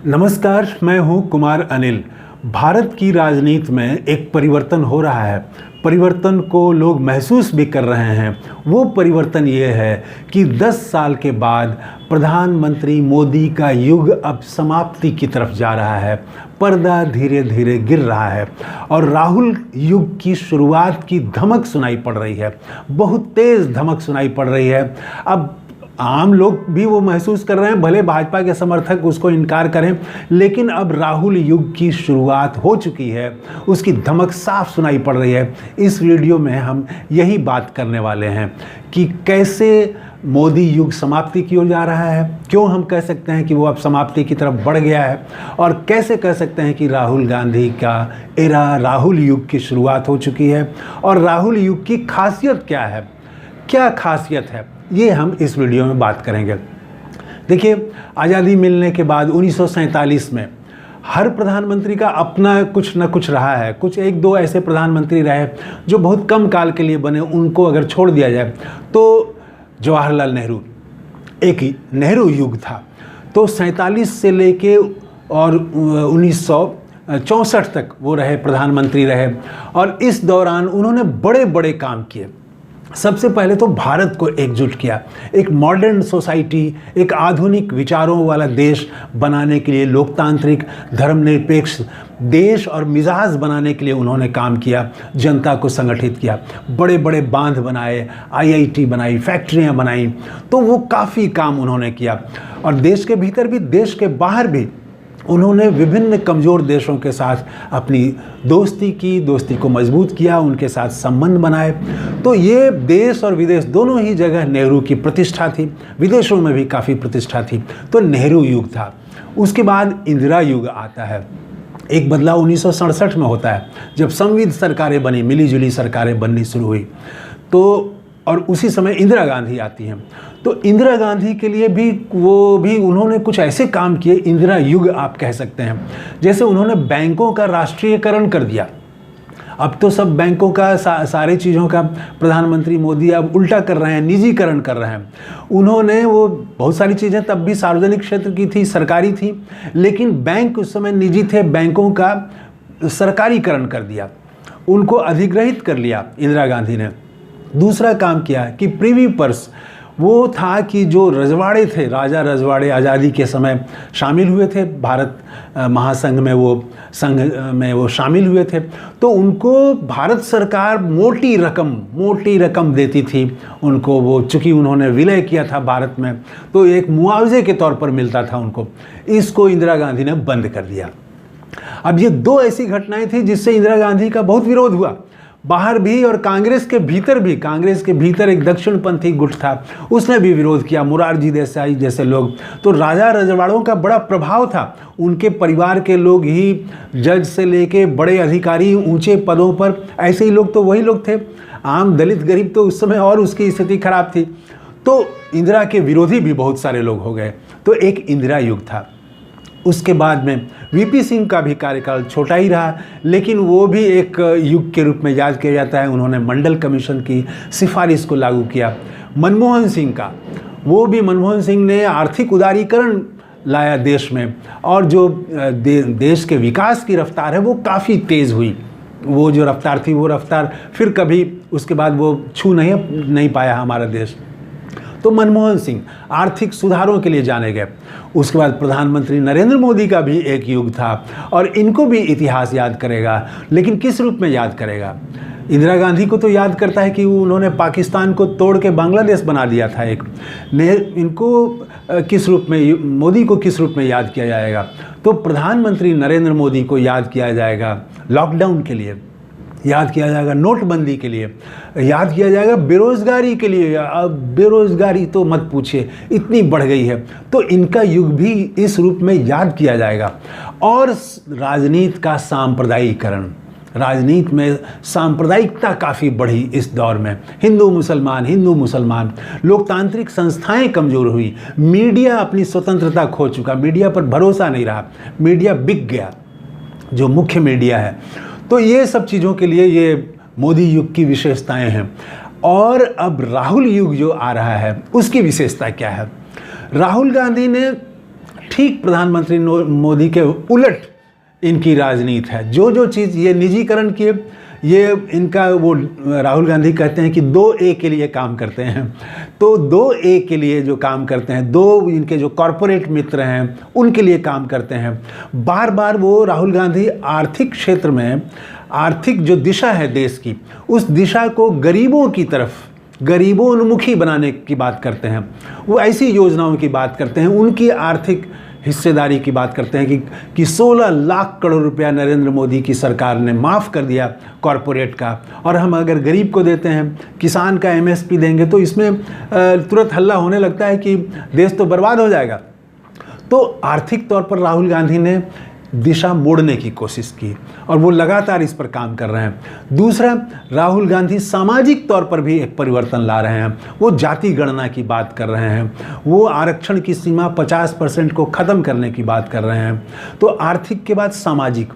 नमस्कार, मैं हूं कुमार अनिल। भारत की राजनीति में एक परिवर्तन हो रहा है। परिवर्तन को लोग महसूस भी कर रहे हैं। वो परिवर्तन ये है कि 10 साल के बाद प्रधानमंत्री मोदी का युग अब समाप्ति की तरफ जा रहा है। पर्दा धीरे धीरे गिर रहा है और राहुल युग की शुरुआत की धमक सुनाई पड़ रही है। बहुत तेज़ धमक सुनाई पड़ रही है। अब आम लोग भी वो महसूस कर रहे हैं, भले भाजपा के समर्थक उसको इनकार करें, लेकिन अब राहुल युग की शुरुआत हो चुकी है। उसकी धमक साफ सुनाई पड़ रही है। इस वीडियो में हम यही बात करने वाले हैं कि कैसे मोदी युग समाप्ति की ओर जा रहा है, क्यों हम कह सकते हैं कि वो अब समाप्ति की तरफ बढ़ गया है, और कैसे कह सकते हैं कि राहुल गांधी का एरा राहुल युग की शुरुआत हो चुकी है, और राहुल युग की खासियत क्या है, क्या खासियत है, ये हम इस वीडियो में बात करेंगे। देखिए, आज़ादी मिलने के बाद 1947 में हर प्रधानमंत्री का अपना कुछ न कुछ रहा है। कुछ एक दो ऐसे प्रधानमंत्री रहे जो बहुत कम काल के लिए बने, उनको अगर छोड़ दिया जाए तो जवाहरलाल नेहरू, एक नेहरू युग था। तो 47 से लेके और 1964 तक वो रहे, प्रधानमंत्री रहे, और इस दौरान उन्होंने बड़े बड़े काम किए। सबसे पहले तो भारत को एकजुट किया, एक मॉडर्न सोसाइटी, एक आधुनिक विचारों वाला देश बनाने के लिए, लोकतांत्रिक धर्मनिरपेक्ष देश और मिजाज बनाने के लिए उन्होंने काम किया। जनता को संगठित किया, बड़े बड़े बांध बनाए, IIT बनाई, फैक्ट्रियां बनाई। तो वो काफ़ी काम उन्होंने किया, और देश के भीतर भी देश के बाहर भी उन्होंने विभिन्न कमज़ोर देशों के साथ अपनी दोस्ती की, दोस्ती को मजबूत किया, उनके साथ संबंध बनाए। तो ये देश और विदेश दोनों ही जगह नेहरू की प्रतिष्ठा थी, विदेशों में भी काफ़ी प्रतिष्ठा थी। तो नेहरू युग था। उसके बाद इंदिरा युग आता है। एक बदलाव 1967 में होता है, जब संविध सरकारें बनी, मिलीजुली सरकारें बननी शुरू हुई। तो और उसी समय इंदिरा गांधी आती हैं। तो इंदिरा गांधी के लिए भी उन्होंने कुछ ऐसे काम किए, इंदिरा युग आप कह सकते हैं। जैसे उन्होंने बैंकों का राष्ट्रीयकरण कर दिया। अब तो सब बैंकों का सारे चीज़ों का प्रधानमंत्री मोदी अब उल्टा कर रहे हैं, निजीकरण कर रहे हैं। उन्होंने वो बहुत सारी चीज़ें तब भी सार्वजनिक क्षेत्र की थी, सरकारी थी, लेकिन बैंक उस समय निजी थे। बैंकों का सरकारीकरण कर दिया, उनको अधिग्रहित कर लिया इंदिरा गांधी ने। दूसरा काम किया कि प्रिवी पर्स, वो था कि जो रजवाड़े थे, राजा रजवाड़े आज़ादी के समय शामिल हुए थे, भारत महासंघ में वो शामिल हुए थे। तो उनको भारत सरकार मोटी रकम देती थी उनको। वो चूँकि उन्होंने विलय किया था भारत में, तो एक मुआवजे के तौर पर मिलता था उनको। इसको इंदिरा गांधी ने बंद कर दिया। अब ये दो ऐसी घटनाएं थी जिससे इंदिरा गांधी का बहुत विरोध हुआ, बाहर भी और कांग्रेस के भीतर भी। कांग्रेस के भीतर एक दक्षिणपंथी गुट था, उसने भी विरोध किया, मुरारजी देसाई जैसे लोग। तो राजा रजवाड़ों का बड़ा प्रभाव था, उनके परिवार के लोग ही, जज से लेके बड़े अधिकारी ऊंचे पदों पर, ऐसे ही लोग तो वही लोग थे। आम दलित गरीब तो उस समय और उसकी स्थिति खराब थी। तो इंदिरा के विरोधी भी बहुत सारे लोग हो गए। तो एक इंदिरा युग था। उसके बाद में VP सिंह का भी कार्यकाल छोटा ही रहा, लेकिन वो भी एक युग के रूप में याद किया जाता है। उन्होंने मंडल कमीशन की सिफारिश को लागू किया। मनमोहन सिंह का, वो भी मनमोहन सिंह ने आर्थिक उदारीकरण लाया देश में, और जो देश के विकास की रफ्तार है वो काफ़ी तेज़ हुई। वो जो रफ्तार थी, वो रफ्तार फिर कभी उसके बाद वो छू नहीं पाया हमारा देश। तो मनमोहन सिंह आर्थिक सुधारों के लिए जाने गए। उसके बाद प्रधानमंत्री नरेंद्र मोदी का भी एक युग था, और इनको भी इतिहास याद करेगा, लेकिन किस रूप में याद करेगा? इंदिरा गांधी को तो याद करता है कि उन्होंने पाकिस्तान को तोड़ के बांग्लादेश बना दिया था एक। इनको किस रूप में, मोदी को किस रूप में याद किया जाएगा? तो प्रधानमंत्री नरेंद्र मोदी को याद किया जाएगा लॉकडाउन के लिए, याद किया जाएगा नोटबंदी के लिए, याद किया जाएगा बेरोज़गारी के लिए। अब बेरोज़गारी तो मत पूछिए, इतनी बढ़ गई है। तो इनका युग भी इस रूप में याद किया जाएगा। और राजनीति का सांप्रदायिकरण, राजनीति में सांप्रदायिकता काफ़ी बढ़ी इस दौर में। हिंदू मुसलमान, लोकतांत्रिक संस्थाएं कमज़ोर हुई, मीडिया अपनी स्वतंत्रता खो चुका, मीडिया पर भरोसा नहीं रहा, मीडिया बिक गया, जो मुख्य मीडिया है। तो ये सब चीज़ों के लिए ये मोदी युग की विशेषताएं हैं। और अब राहुल युग जो आ रहा है, उसकी विशेषता क्या है? राहुल गांधी ने ठीक प्रधानमंत्री मोदी के उलट इनकी राजनीति है। जो जो चीज़ ये निजीकरण की, ये इनका वो राहुल गांधी कहते हैं कि 2A के लिए काम करते हैं। तो 2A के लिए जो काम करते हैं, दो इनके जो कॉरपोरेट मित्र हैं उनके लिए काम करते हैं। बार बार वो राहुल गांधी आर्थिक क्षेत्र में, आर्थिक जो दिशा है देश की, उस दिशा को गरीबों की तरफ, गरीबोन्मुखी बनाने की बात करते हैं। वो ऐसी योजनाओं की बात करते हैं, उनकी आर्थिक हिस्सेदारी की बात करते हैं कि 16 लाख करोड़ रुपया नरेंद्र मोदी की सरकार ने माफ़ कर दिया कॉरपोरेट का, और हम अगर गरीब को देते हैं, किसान का MSP देंगे, तो इसमें तुरंत हल्ला होने लगता है कि देश तो बर्बाद हो जाएगा। तो आर्थिक तौर पर राहुल गांधी ने दिशा मोड़ने की कोशिश की और वो लगातार इस पर काम कर रहे हैं। दूसरा, राहुल गांधी सामाजिक तौर पर भी एक परिवर्तन ला रहे हैं। वो जाति गणना की बात कर रहे हैं, वो आरक्षण की सीमा 50% को ख़त्म करने की बात कर रहे हैं। तो आर्थिक के बाद सामाजिक,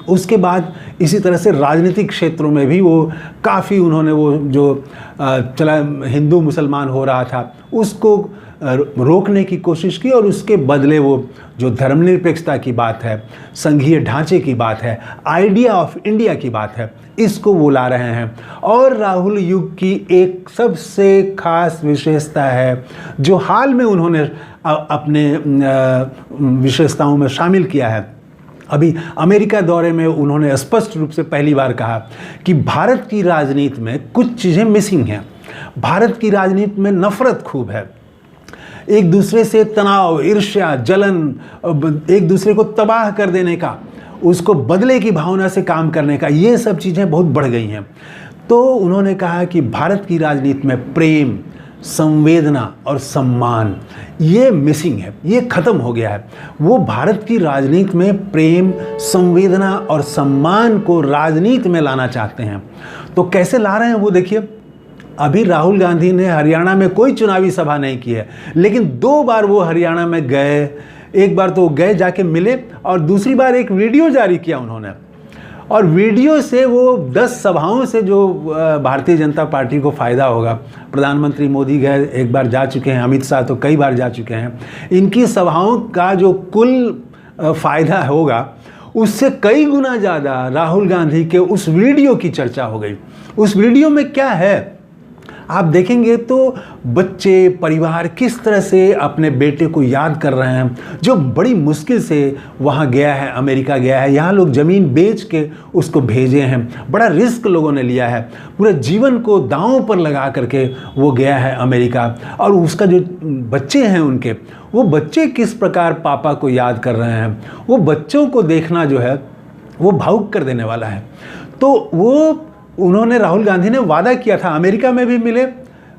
उसके बाद इसी तरह से राजनीतिक क्षेत्रों में भी वो काफ़ी, उन्होंने वो जो चला हिंदू मुसलमान हो रहा था उसको रोकने की कोशिश की, और उसके बदले वो जो धर्मनिरपेक्षता की बात है, संघीय ढांचे की बात है, आइडिया ऑफ इंडिया की बात है, इसको वो ला रहे हैं। और राहुल युग की एक सबसे खास विशेषता है जो हाल में उन्होंने अपने विशेषताओं में शामिल किया है। अभी अमेरिका दौरे में उन्होंने स्पष्ट रूप से पहली बार कहा कि भारत की राजनीति में कुछ चीज़ें मिसिंग हैं। भारत की राजनीति में नफरत खूब है, एक दूसरे से तनाव, ईर्ष्या, जलन, एक दूसरे को तबाह कर देने का, उसको बदले की भावना से काम करने का, ये सब चीज़ें बहुत बढ़ गई हैं। तो उन्होंने कहा कि भारत की राजनीति में प्रेम, संवेदना और सम्मान, ये मिसिंग है, ये ख़त्म हो गया है। वो भारत की राजनीति में प्रेम, संवेदना और सम्मान को राजनीति में लाना चाहते हैं। तो कैसे ला रहे हैं वो देखिए। अभी राहुल गांधी ने हरियाणा में कोई चुनावी सभा नहीं की है, लेकिन 2 बार वो हरियाणा में गए। एक बार तो गए, जाके मिले, और दूसरी बार एक वीडियो जारी किया उन्होंने, और वीडियो से वो 10 सभाओं से जो भारतीय जनता पार्टी को फ़ायदा होगा। प्रधानमंत्री मोदी गए, एक बार जा चुके हैं, अमित शाह तो कई बार जा चुके हैं। इनकी सभाओं का जो कुल फ़ायदा होगा उससे कई गुना ज़्यादा राहुल गांधी के उस वीडियो की चर्चा हो गई। उस वीडियो में क्या है आप देखेंगे तो बच्चे, परिवार किस तरह से अपने बेटे को याद कर रहे हैं, जो बड़ी मुश्किल से वहाँ गया है, अमेरिका गया है। यहाँ लोग ज़मीन बेच के उसको भेजे हैं, बड़ा रिस्क लोगों ने लिया है, पूरे जीवन को दांव पर लगा करके वो गया है अमेरिका। और उसका जो बच्चे हैं उनके, वो बच्चे किस प्रकार पापा को याद कर रहे हैं, वो बच्चों को देखना जो है वो भावुक कर देने वाला है। तो वो उन्होंने, राहुल गांधी ने वादा किया था, अमेरिका में भी मिले,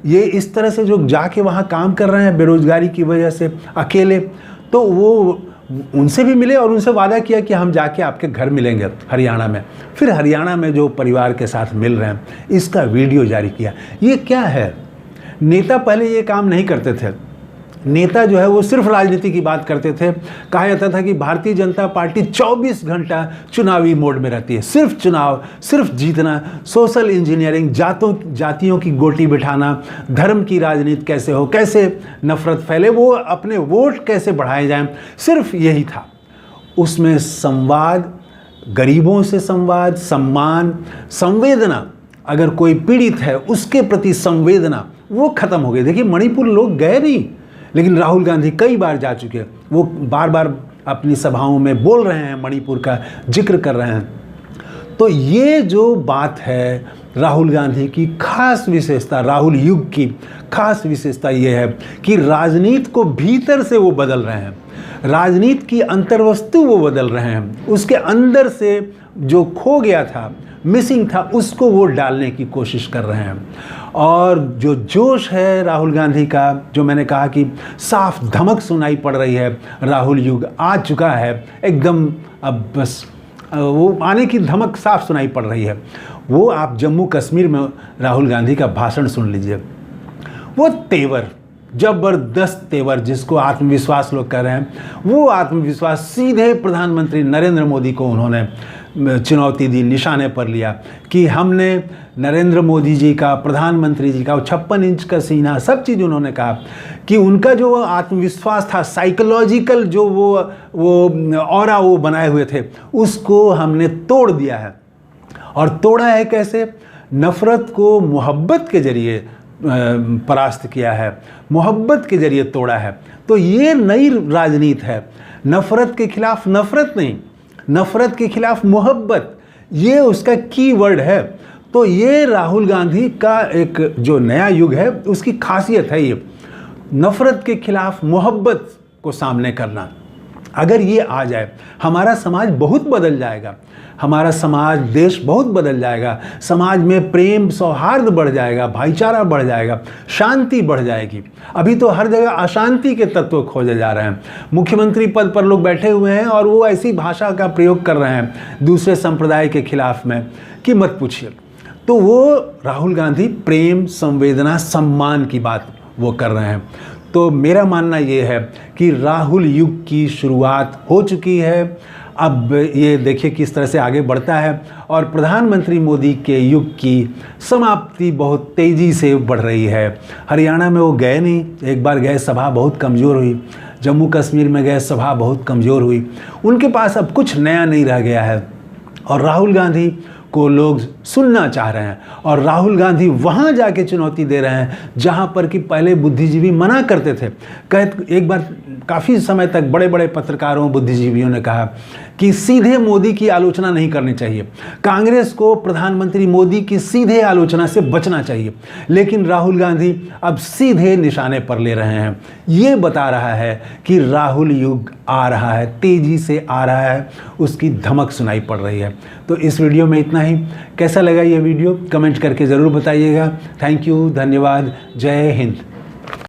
ये इस तरह से जो जाके वहाँ काम कर रहे हैं बेरोजगारी की वजह से अकेले, तो वो उनसे भी मिले और उनसे वादा किया कि हम जाके आपके घर मिलेंगे हरियाणा में। फिर हरियाणा में जो परिवार के साथ मिल रहे हैं, इसका वीडियो जारी किया। ये क्या है? नेता पहले ये काम नहीं करते थे। नेता जो है वो सिर्फ राजनीति की बात करते थे। कहा जाता था कि भारतीय जनता पार्टी 24 घंटा चुनावी मोड में रहती है, सिर्फ चुनाव, सिर्फ जीतना, सोशल इंजीनियरिंग, जातियों की गोटी बिठाना, धर्म की राजनीति कैसे हो, कैसे नफरत फैले, वो अपने वोट कैसे बढ़ाए जाएं, सिर्फ यही था। उसमें संवाद, गरीबों से संवाद, सम्मान, संवेदना, अगर कोई पीड़ित है उसके प्रति संवेदना, वो खत्म हो गई। देखिए मणिपुर लोग गए नहीं, लेकिन राहुल गांधी कई बार जा चुके, वो बार बार अपनी सभाओं में बोल रहे हैं, मणिपुर का जिक्र कर रहे हैं। तो ये जो बात है राहुल गांधी की खास विशेषता, राहुल युग की खास विशेषता ये है कि राजनीति को भीतर से वो बदल रहे हैं, राजनीति की अंतर्वस्तु वो बदल रहे हैं, उसके अंदर से जो खो गया था, मिसिंग था, उसको वो डालने की कोशिश कर रहे हैं। और जो जोश है राहुल गांधी का, जो मैंने कहा कि साफ धमक सुनाई पड़ रही है, राहुल युग आ चुका है एकदम, अब बस वो आने की धमक साफ सुनाई पड़ रही है। वो आप जम्मू कश्मीर में राहुल गांधी का भाषण सुन लीजिए, वो तेवर, जबरदस्त तेवर, जिसको आत्मविश्वास लोग कह रहे हैं, वो आत्मविश्वास सीधे प्रधानमंत्री नरेंद्र मोदी को उन्होंने चुनौती दी, निशाने पर लिया कि हमने नरेंद्र मोदी जी का, प्रधानमंत्री जी का 56 इंच का सीना, सब चीज़ उन्होंने कहा कि उनका जो आत्मविश्वास था, साइकोलॉजिकल जो वो ऑरा वो बनाए हुए थे, उसको हमने तोड़ दिया है। और तोड़ा है कैसे? नफ़रत को मोहब्बत के ज़रिए परास्त किया है, मोहब्बत के ज़रिए तोड़ा है। तो ये नई राजनीति है, नफ़रत के खिलाफ नफ़रत नहीं, नफ़रत के खिलाफ मोहब्बत, ये उसका की वर्ड है। तो ये राहुल गांधी का एक जो नया युग है, उसकी खासियत है ये, नफ़रत के खिलाफ मोहब्बत को सामने करना। अगर ये आ जाए, हमारा समाज बहुत बदल जाएगा, हमारा समाज, देश बहुत बदल जाएगा। समाज में प्रेम, सौहार्द बढ़ जाएगा, भाईचारा बढ़ जाएगा, शांति बढ़ जाएगी। अभी तो हर जगह अशांति के तत्व खोजे जा रहे हैं। मुख्यमंत्री पद पर लोग बैठे हुए हैं और वो ऐसी भाषा का प्रयोग कर रहे हैं दूसरे संप्रदाय के खिलाफ में कि मत पूछिए। तो वो राहुल गांधी प्रेम, संवेदना, सम्मान की बात वो कर रहे हैं। तो मेरा मानना ये है कि राहुल युग की शुरुआत हो चुकी है। अब ये देखिए किस तरह से आगे बढ़ता है और प्रधानमंत्री मोदी के युग की समाप्ति बहुत तेज़ी से बढ़ रही है। हरियाणा में वो गए नहीं, एक बार गए, सभा बहुत कमज़ोर हुई। जम्मू कश्मीर में गए, सभा बहुत कमज़ोर हुई। उनके पास अब कुछ नया नहीं रह गया है और राहुल गांधी को लोग सुनना चाह रहे हैं और राहुल गांधी वहाँ जाके चुनौती दे रहे हैं जहाँ पर कि पहले बुद्धिजीवी मना करते थे। एक बार काफ़ी समय तक बड़े बड़े पत्रकारों, बुद्धिजीवियों ने कहा कि सीधे मोदी की आलोचना नहीं करनी चाहिए, कांग्रेस को प्रधानमंत्री मोदी की सीधे आलोचना से बचना चाहिए। लेकिन राहुल गांधी अब सीधे निशाने पर ले रहे हैं। ये बता रहा है कि राहुल युग आ रहा है, तेज़ी से आ रहा है, उसकी धमक सुनाई पड़ रही है। तो इस वीडियो में इतना ही। कैसा लगा ये वीडियो कमेंट करके ज़रूर बताइएगा। थैंक यू, धन्यवाद, जय हिंद।